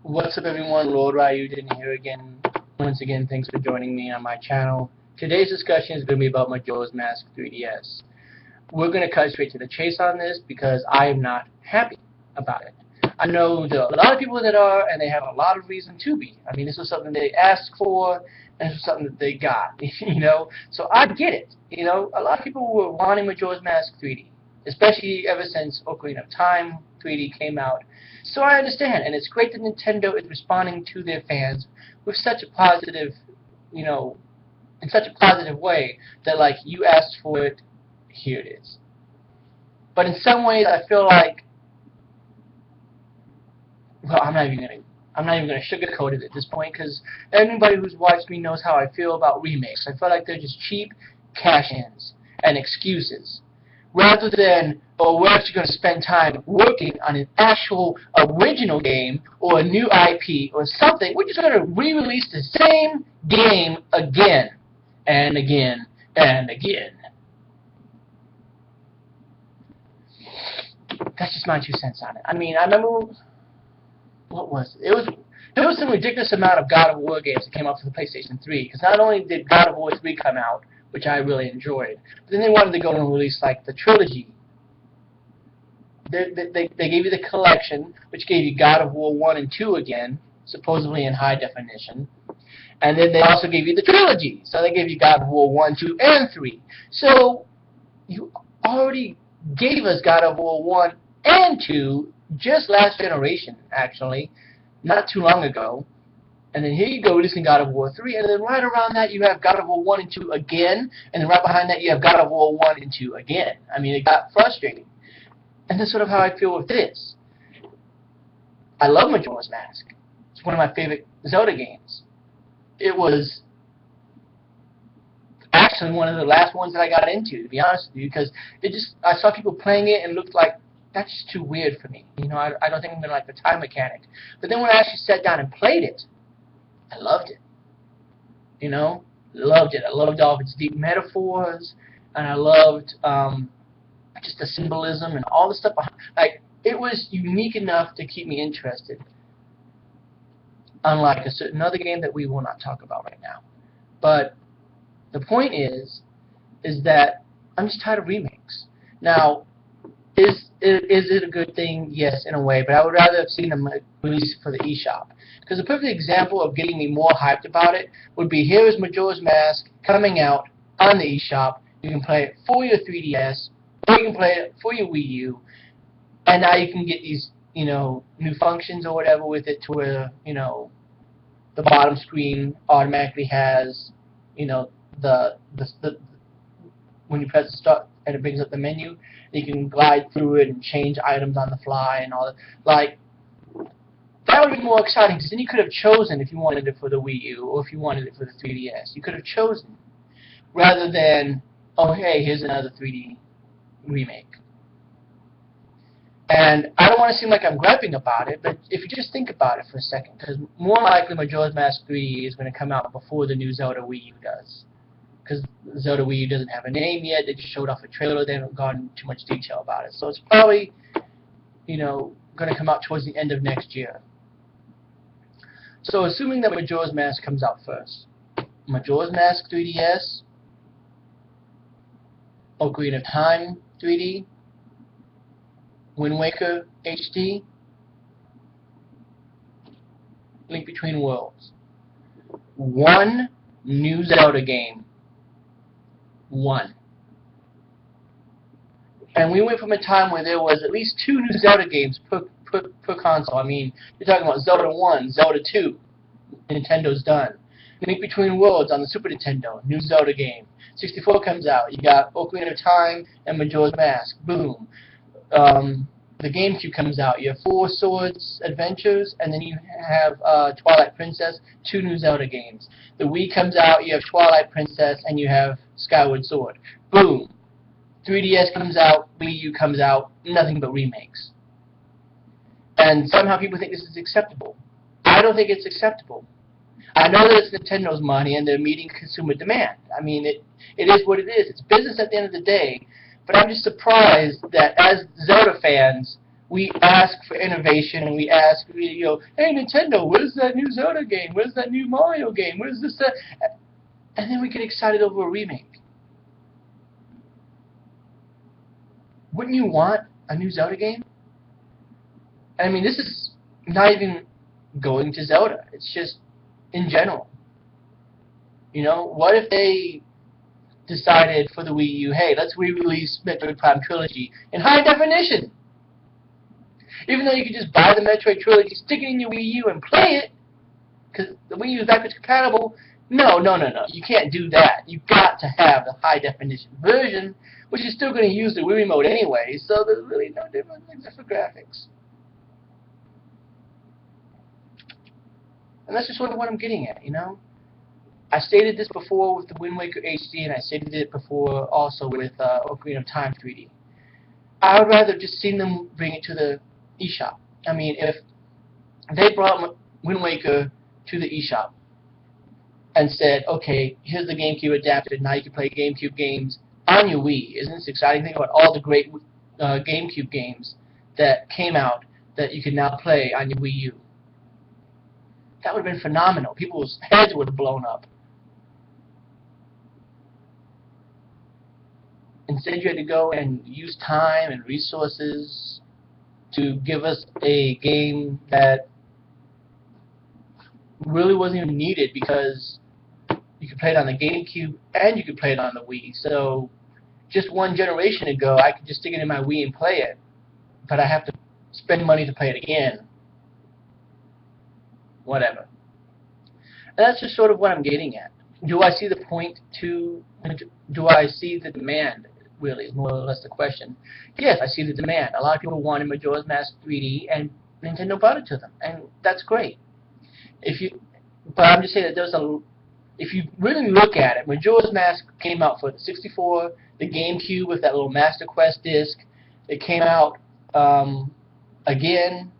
What's up, everyone? Lord Ryujin here again. Once again, thanks for joining me on my channel. Today's discussion is going to be about Majora's Mask 3DS. We're going to cut straight to the chase on this because I am not happy about it. I know there are a lot of people that are, and they have a lot of reason to be. I mean, this was something they asked for, and this was something that they got, So I get it. A lot of people were wanting Majora's Mask 3D, especially ever since Ocarina of Time 3D came out. So I understand, and it's great that Nintendo is responding to their fans with such a positive, in such a positive way that, like, you asked for it, here it is. But in some ways, I feel like, well, I'm not even gonna sugarcoat it at this point, because anybody who's watched me knows how I feel about remakes. I feel like they're just cheap cash-ins and excuses, rather than, oh, we're actually going to spend time working on an actual original game or a new IP or something. We're just going to re-release the same game again and again and again. That's just my 2 cents on it. I mean, I remember, what was it? There was some ridiculous amount of God of War games that came out for the PlayStation 3, because not only did God of War 3 come out, which I really enjoyed, but then they wanted to go and release, like, the trilogy. They gave you the collection, which gave you God of War 1 and 2 again, supposedly in high definition, and then they also gave you the trilogy. So they gave you God of War 1, 2, and 3. So you already gave us God of War 1 and 2 just last generation, actually, not too long ago. And then here you go, releasing God of War 3, and then right around that you have God of War 1 and 2 again, and then right behind that you have God of War 1 and 2 again. I mean, it got frustrating. And that's sort of how I feel with this. I love Majora's Mask. It's one of my favorite Zelda games. It was actually one of the last ones that I got into, to be honest with you, because I saw people playing it and it looked like, that's just too weird for me. I don't think I'm going to like the time mechanic. But then when I actually sat down and played it, I loved it. Loved it. I loved all of its deep metaphors, and I loved just the symbolism and all the stuff behind. Like, it was unique enough to keep me interested, unlike a certain other game that we will not talk about right now. But the point is that I'm just tired of remakes. Now, is it a good thing? Yes, in a way, but I would rather have seen them release it for the eShop. Because a perfect example of getting me more hyped about it would be, here is Majora's Mask coming out on the eShop. You can play it for your 3DS, or you can play it for your Wii U, and now you can get these, new functions or whatever with it, to where, the bottom screen automatically has, the when you press start and it brings up the menu, you can glide through it and change items on the fly and all that. Like, that would be more exciting, because then you could have chosen if you wanted it for the Wii U or if you wanted it for the 3DS. You could have chosen, rather than, oh, hey, here's another 3D remake. And I don't want to seem like I'm griping about it, but if you just think about it for a second, because more likely Majora's Mask 3D is going to come out before the new Zelda Wii U does. Because Zelda Wii U doesn't have a name yet. They just showed off a trailer. They haven't gone into too much detail about it. So it's probably, going to come out towards the end of next year. So assuming that Majora's Mask comes out first, Majora's Mask 3DS, Ocarina of Time 3D, Wind Waker HD, Link Between Worlds. One new Zelda game. One. And we went from a time where there was at least 2 new Zelda games per console. I mean, you're talking about Zelda 1, Zelda 2, Nintendo's done. Link Between Worlds on the Super Nintendo, new Zelda game. 64 comes out, you got Ocarina of Time and Majora's Mask, boom. The GameCube comes out, you have 4 Swords Adventures, and then you have Twilight Princess, 2 new Zelda games. The Wii comes out, you have Twilight Princess, and you have Skyward Sword. Boom. 3DS comes out, Wii U comes out, nothing but remakes. And somehow people think this is acceptable. I don't think it's acceptable. I know that it's Nintendo's money and they're meeting consumer demand. I mean, it is what it is. It's business at the end of the day. But I'm just surprised that as Zelda fans, we ask for innovation, and we ask, you know, hey Nintendo, where's that new Zelda game? Where's that new Mario game? Where's this? And then we get excited over a remake. Wouldn't you want a new Zelda game? I mean, this is not even going to Zelda. It's just in general. You know, what if they decided for the Wii U, hey, let's re-release Metroid Prime Trilogy in high definition? Even though you could just buy the Metroid Trilogy, stick it in your Wii U and play it, because the Wii U is backwards compatible. No. You can't do that. You've got to have the high definition version, which is still going to use the Wii Remote anyway, so there's really no difference except for graphics. And that's just sort of what I'm getting at, you know? I stated this before with the Wind Waker HD, and I stated it before also with Ocarina of Time 3D. I would rather just see them bring it to the eShop. I mean, if they brought Wind Waker to the eShop and said, okay, here's the GameCube adapted, now you can play GameCube games on your Wii. Isn't this exciting? Think about all the great GameCube games that came out that you can now play on your Wii U. That would have been phenomenal. People's heads would have blown up. Instead, you had to go and use time and resources to give us a game that really wasn't even needed, because you could play it on the GameCube and you could play it on the Wii. So just one generation ago, I could just stick it in my Wii and play it, but I have to spend money to play it again. Whatever. And that's just sort of what I'm getting at. Do I see the point to, do I see the demand, really, is more or less the question. Yes, I see the demand. A lot of people wanted Majora's Mask 3D, and Nintendo brought it to them, and that's great. But I'm just saying that there's if you really look at it, Majora's Mask came out for the 64, the GameCube with that little Master Quest disc. It came out again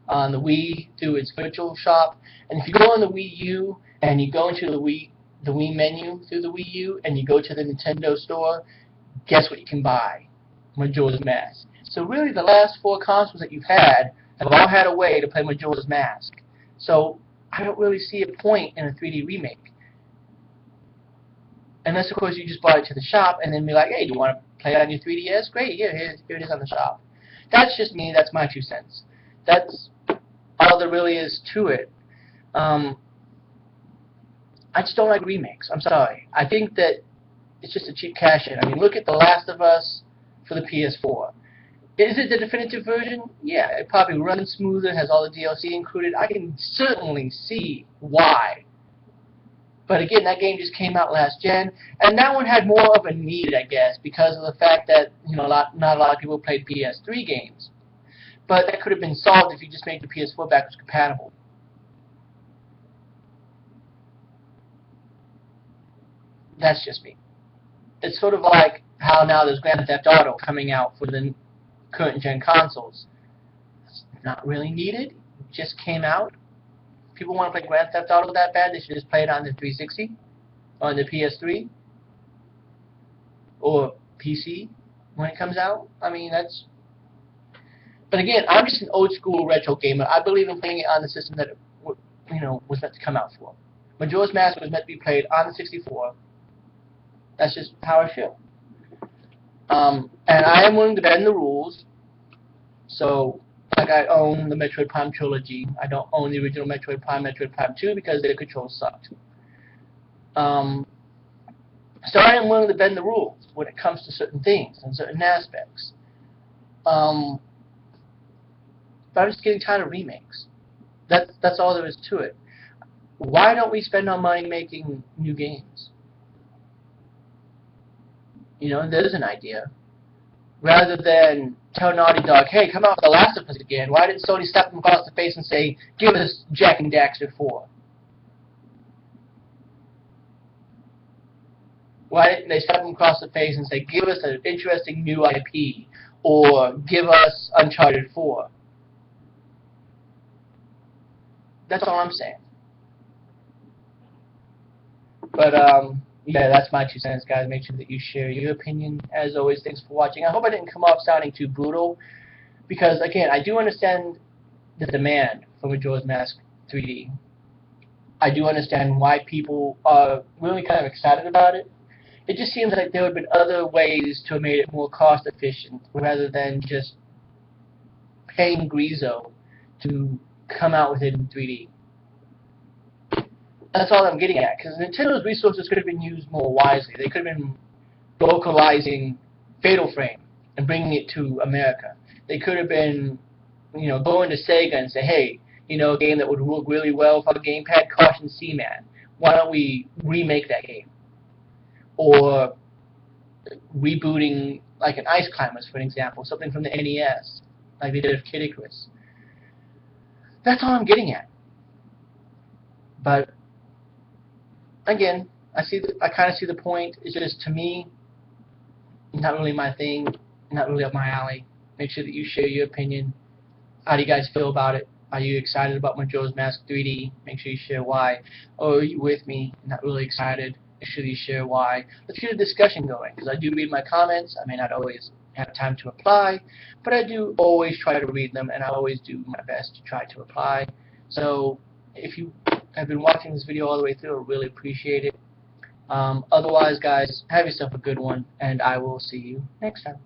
on the Wii through its virtual shop. And if you go on the Wii U and you go into the Wii menu through the Wii U and you go to the Nintendo store, guess what you can buy? Majora's Mask. So really the last 4 consoles that you've had have all had a way to play Majora's Mask. So I don't really see a point in a 3D remake. Unless, of course, you just brought it to the shop and then be like, hey, do you want to play it on your 3DS? Great, here it is on the shop. That's just me. That's my 2 cents. That's all there really is to it. I just don't like remakes. I'm sorry. I think that it's just a cheap cash-in. I mean, look at The Last of Us for the PS4. Is it the definitive version? Yeah, it probably runs smoother, has all the DLC included. I can certainly see why. But again, that game just came out last gen, and that one had more of a need, I guess, because of the fact that, you know, not a lot of people played PS3 games. But that could have been solved if you just made the PS4 backwards compatible. That's just me. It's sort of like how now there's Grand Theft Auto coming out for the current gen consoles. It's not really needed. It just came out. People want to play Grand Theft Auto that bad, they should just play it on the 360, or on the PS3, or PC when it comes out. I mean, that's... But again, I'm just an old school retro gamer. I believe in playing it on the system that it, you know, was meant to come out for. Majora's Mask was meant to be played on the 64. That's just how I feel. And I am willing to bend the rules. So, like, I own the Metroid Prime Trilogy. I don't own the original Metroid Prime 2, because their controls sucked. So I am willing to bend the rules when it comes to certain things and certain aspects. But I'm just getting tired of remakes. That's all there is to it. Why don't we spend our money making new games? You know, there's an idea. Rather than tell Naughty Dog, hey, come out with The Last of Us again, why didn't Sony slap them across the face and say, give us Jack and Daxter 4? Why didn't they slap them across the face and say, give us an interesting new IP, or give us Uncharted 4? That's all I'm saying. But, yeah, that's my 2 cents, guys. Make sure that you share your opinion. As always, thanks for watching. I hope I didn't come off sounding too brutal. Because again, I do understand the demand for Majora's Mask 3D. I do understand why people are really kind of excited about it. It just seems like there would have been other ways to have made it more cost efficient rather than just paying Grizo to come out with it in 3D. That's all I'm getting at, because Nintendo's resources could have been used more wisely. They could have been localizing Fatal Frame and bringing it to America. They could have been, going to Sega and say, hey, a game that would work really well for a gamepad, Caution Seaman. Why don't we remake that game? Or rebooting, like an Ice Climbers, for an example, something from the NES, like they did with Kid Icarus. That's all I'm getting at. But again, I kind of see the point. It's just, to me, not really my thing, not really up my alley. Make sure that you share your opinion. How do you guys feel about it? Are you excited about Majora's Mask 3D? Make sure you share why. Or are you with me, not really excited? Make sure you share why. Let's get a discussion going, because I do read my comments. I may not always have time to reply, but I do always try to read them, and I always do my best to try to reply. So if you have been watching this video all the way through, I really appreciate it. Otherwise, guys, have yourself a good one, and I will see you next time.